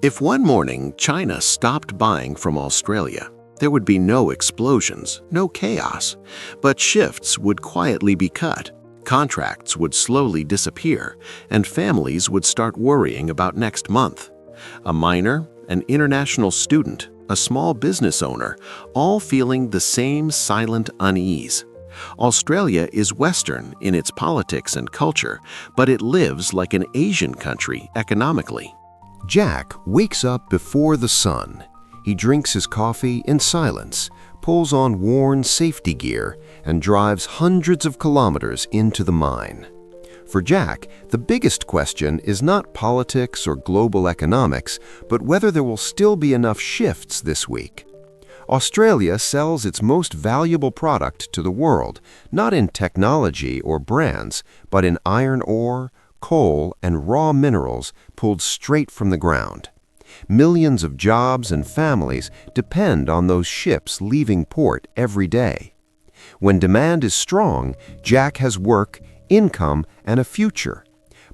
If one morning China stopped buying from Australia, there would be no explosions, no chaos, but shifts would quietly be cut, contracts would slowly disappear, and families would start worrying about next month. A miner, an international student, a small business owner, all feeling the same silent unease. Australia is Western in its politics and culture, but it lives like an Asian country economically. Jack wakes up before the sun. He drinks his coffee in silence, pulls on worn safety gear, and drives hundreds of kilometers into the mine. For Jack, the biggest question is not politics or global economics, but whether there will still be enough shifts this week. Australia sells its most valuable product to the world, not in technology or brands, but in iron ore, coal, and raw minerals pulled straight from the ground. Millions of jobs and families depend on those ships leaving port every day. When demand is strong, Jack has work, income, and a future.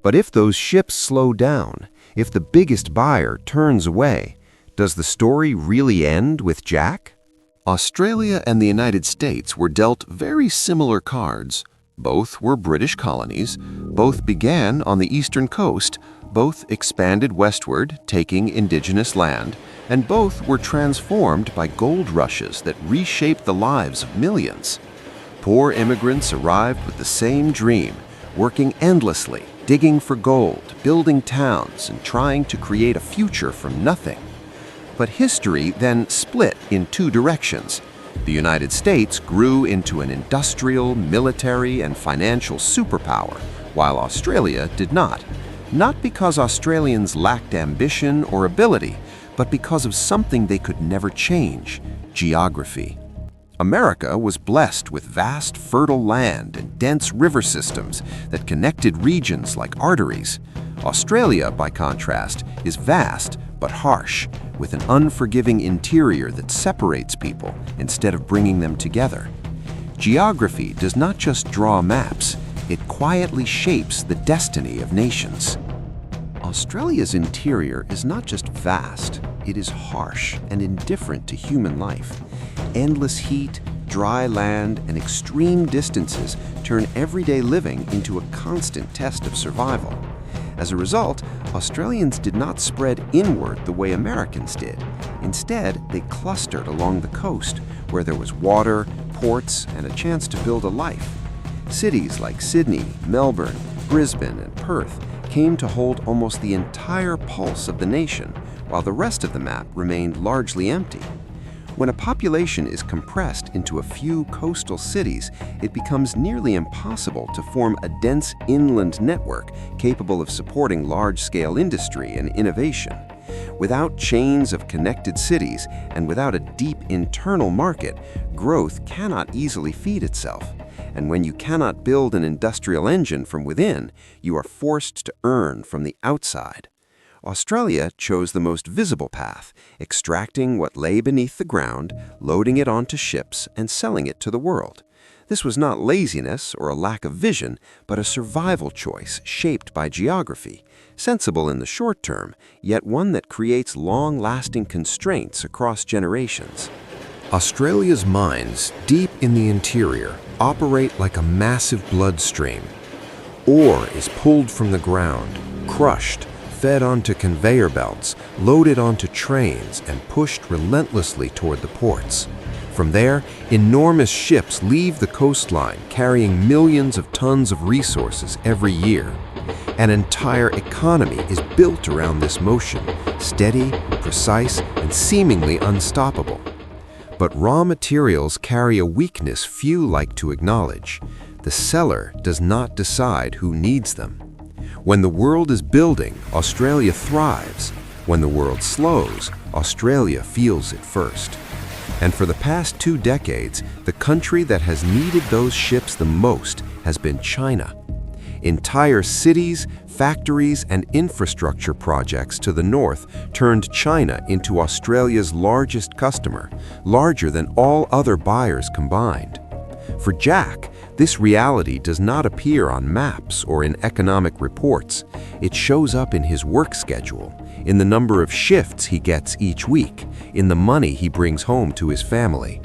But if those ships slow down, if the biggest buyer turns away, does the story really end with Jack? Australia and the United States were dealt very similar cards. Both were British colonies, both began on the eastern coast, both expanded westward, taking indigenous land, and both were transformed by gold rushes that reshaped the lives of millions. Poor immigrants arrived with the same dream, working endlessly, digging for gold, building towns, and trying to create a future from nothing. But history then split in two directions. The United States grew into an industrial, military, and financial superpower, while Australia did not. Not because Australians lacked ambition or ability, but because of something they could never change: geography. America was blessed with vast, fertile land and dense river systems that connected regions like arteries. Australia, by contrast, is vast but harsh, with an unforgiving interior that separates people instead of bringing them together. Geography does not just draw maps, it quietly shapes the destiny of nations. Australia's interior is not just vast, it is harsh and indifferent to human life. Endless heat, dry land, and extreme distances turn everyday living into a constant test of survival. As a result, Australians did not spread inward the way Americans did. Instead, they clustered along the coast, where there was water, ports, and a chance to build a life. Cities like Sydney, Melbourne, Brisbane, and Perth came to hold almost the entire pulse of the nation, while the rest of the map remained largely empty. When a population is compressed into a few coastal cities, it becomes nearly impossible to form a dense inland network capable of supporting large-scale industry and innovation. Without chains of connected cities and without a deep internal market, growth cannot easily feed itself. And when you cannot build an industrial engine from within, you are forced to earn from the outside. Australia chose the most visible path, extracting what lay beneath the ground, loading it onto ships, and selling it to the world. This was not laziness or a lack of vision, but a survival choice shaped by geography, sensible in the short term, yet one that creates long-lasting constraints across generations. Australia's mines, deep in the interior, operate like a massive bloodstream. Ore is pulled from the ground, crushed, fed onto conveyor belts, loaded onto trains, and pushed relentlessly toward the ports. From there, enormous ships leave the coastline carrying millions of tons of resources every year. An entire economy is built around this motion, steady, precise, and seemingly unstoppable. But raw materials carry a weakness few like to acknowledge. The seller does not decide who needs them. When the world is building, Australia thrives. When the world slows, Australia feels it first. And for the past 2 decades, the country that has needed those ships the most has been China. Entire cities, factories, and infrastructure projects to the north turned China into Australia's largest customer, larger than all other buyers combined. For Jack, this reality does not appear on maps or in economic reports. It shows up in his work schedule, in the number of shifts he gets each week, in the money he brings home to his family.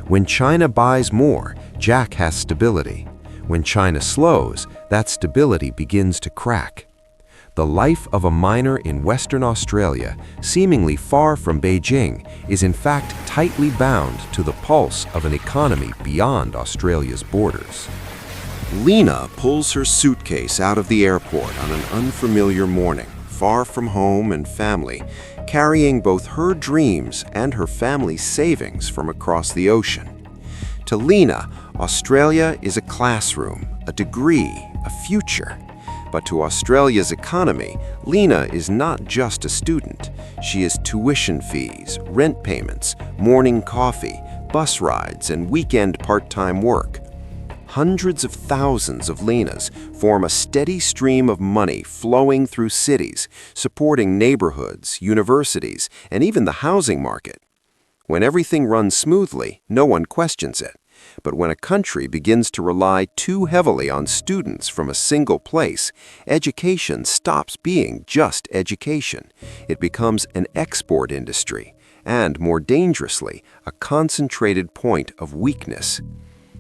When China buys more, Jack has stability. When China slows, that stability begins to crack. The life of a miner in Western Australia, seemingly far from Beijing, is in fact tightly bound to the pulse of an economy beyond Australia's borders. Lena pulls her suitcase out of the airport on an unfamiliar morning, far from home and family, carrying both her dreams and her family's savings from across the ocean. To Lena, Australia is a classroom, a degree, a future. But to Australia's economy, Lena is not just a student. She is tuition fees, rent payments, morning coffee, bus rides, and weekend part-time work. Hundreds of thousands of Lenas form a steady stream of money flowing through cities, supporting neighborhoods, universities, and even the housing market. When everything runs smoothly, no one questions it. But when a country begins to rely too heavily on students from a single place, education stops being just education. It becomes an export industry, and more dangerously, a concentrated point of weakness.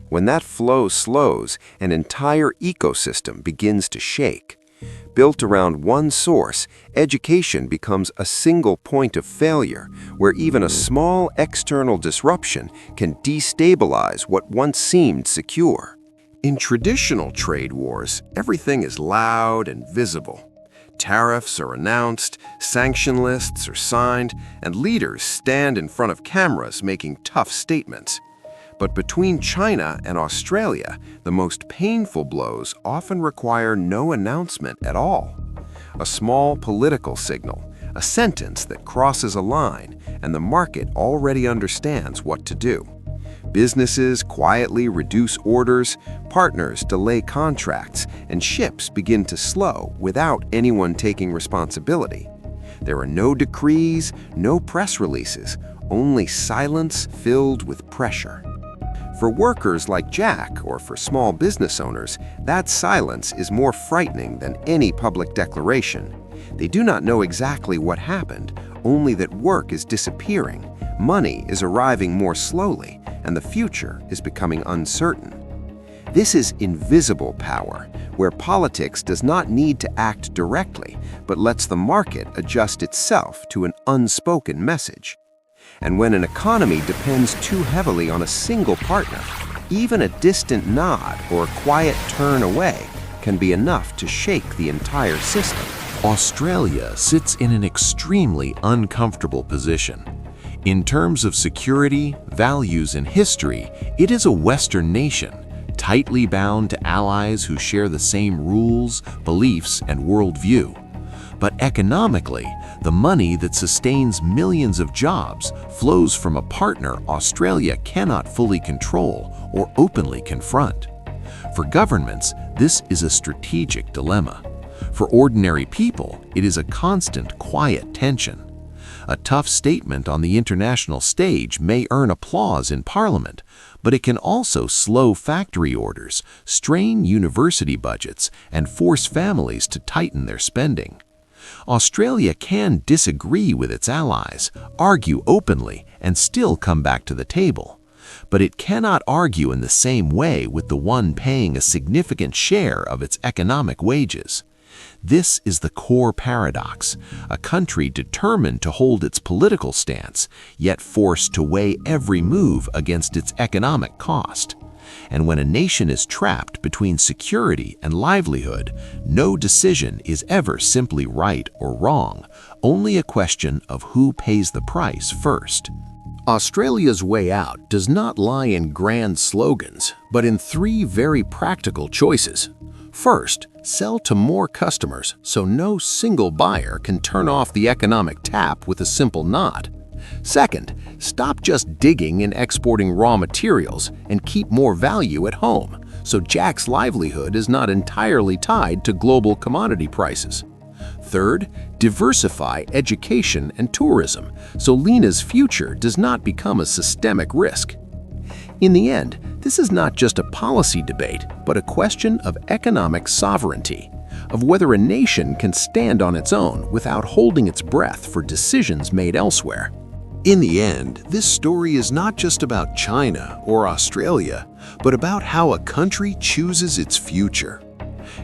When that flow slows, an entire ecosystem begins to shake. Built around one source, education becomes a single point of failure, where even a small external disruption can destabilize what once seemed secure. In traditional trade wars, everything is loud and visible. Tariffs are announced, sanction lists are signed, and leaders stand in front of cameras making tough statements. But between China and Australia, the most painful blows often require no announcement at all. A small political signal, a sentence that crosses a line, and the market already understands what to do. Businesses quietly reduce orders, partners delay contracts, and ships begin to slow without anyone taking responsibility. There are no decrees, no press releases, only silence filled with pressure. For workers like Jack, or for small business owners, that silence is more frightening than any public declaration. They do not know exactly what happened, only that work is disappearing, money is arriving more slowly, and the future is becoming uncertain. This is invisible power, where politics does not need to act directly, but lets the market adjust itself to an unspoken message. And when an economy depends too heavily on a single partner, even a distant nod or a quiet turn away can be enough to shake the entire system. Australia sits in an extremely uncomfortable position. In terms of security, values, and history, it is a Western nation, tightly bound to allies who share the same rules, beliefs, and worldview. But economically, the money that sustains millions of jobs flows from a partner Australia cannot fully control or openly confront. For governments, this is a strategic dilemma. For ordinary people, it is a constant, quiet tension. A tough statement on the international stage may earn applause in Parliament, but it can also slow factory orders, strain university budgets, and force families to tighten their spending. Australia can disagree with its allies, argue openly, and still come back to the table. But it cannot argue in the same way with the one paying a significant share of its economic wages. This is the core paradox, a country determined to hold its political stance, yet forced to weigh every move against its economic cost. And when a nation is trapped between security and livelihood, no decision is ever simply right or wrong, only a question of who pays the price first. Australia's way out does not lie in grand slogans, but in three very practical choices. First, sell to more customers so no single buyer can turn off the economic tap with a simple nod. Second, stop just digging and exporting raw materials and keep more value at home, so Jack's livelihood is not entirely tied to global commodity prices. Third, diversify education and tourism, so Lena's future does not become a systemic risk. In the end, this is not just a policy debate, but a question of economic sovereignty. of whether a nation can stand on its own without holding its breath for decisions made elsewhere. In the end, this story is not just about China or Australia, but about how a country chooses its future.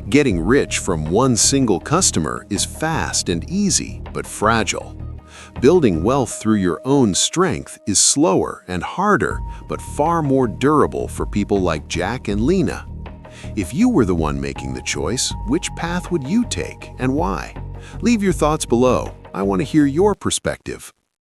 Getting rich from one single customer is fast and easy, but fragile. Building wealth through your own strength is slower and harder, but far more durable for people like Jack and Lena. If you were the one making the choice, which path would you take and why? Leave your thoughts below. I want to hear your perspective.